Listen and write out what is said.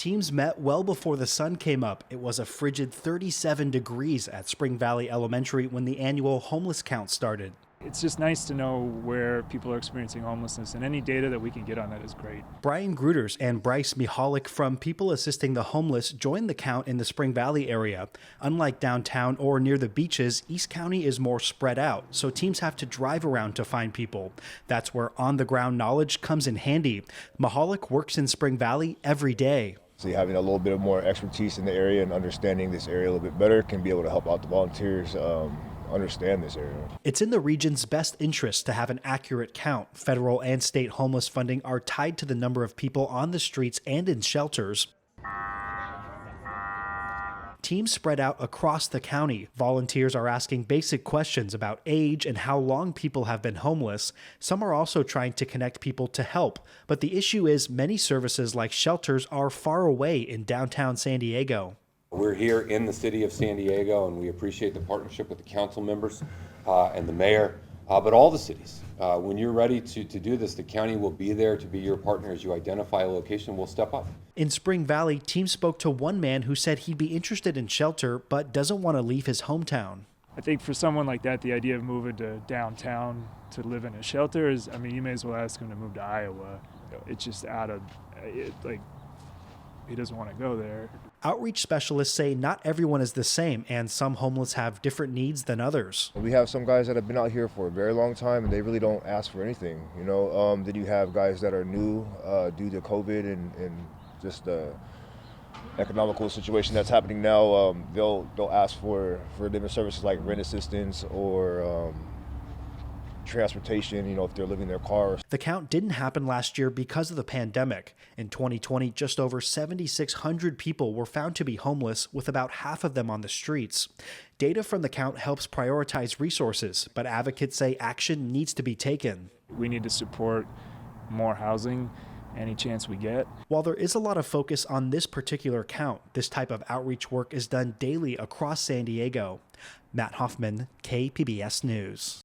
Teams met well before the sun came up. It was a frigid 37 degrees at Spring Valley Elementary when the annual homeless count started. It's just nice to know where people are experiencing homelessness, and any data that we can get on that is great. Brian Gruters and Bryce Mihalik from People Assisting the Homeless joined the count in the Spring Valley area. Unlike downtown or near the beaches, East County is more spread out, so teams have to drive around to find people. That's where on-the-ground knowledge comes in handy. Mihalik works in Spring Valley every day. So having a little bit of more expertise in the area and understanding this area a little bit better can be able to help out the volunteers understand this area. It's in the region's best interest to have an accurate count. Federal and state homeless funding are tied to the number of people on the streets and in shelters. Teams spread out across the county. Volunteers are asking basic questions about age and how long people have been homeless. Some are also trying to connect people to help. But the issue is many services like shelters are far away in downtown San Diego. We're here in the city of San Diego, and we appreciate the partnership with the council members and the mayor, but all the cities. When you're ready to do this, the county will be there to be your partner. As you identify a location, we'll step up. In Spring Valley, teams spoke to one man who said he'd be interested in shelter, but doesn't want to leave his hometown. I think for someone like that, the idea of moving to downtown to live in a shelter is, I mean, you may as well ask him to move to Iowa. It's just he doesn't want to go there. Outreach specialists say not everyone is the same, and some homeless have different needs than others. We have some guys that have been out here for a very long time and they really don't ask for anything. You know, then you have guys that are new due to COVID and just the economical situation that's happening now. They'll ask for different services like rent assistance or transportation, you know, if they're living in their car. The count didn't happen last year because of the pandemic. In 2020, just over 7,600 people were found to be homeless, with about half of them on the streets. Data from the count helps prioritize resources, but advocates say action needs to be taken. We need to support more housing any chance we get. While there is a lot of focus on this particular count, this type of outreach work is done daily across San Diego. Matt Hoffman, KPBS News.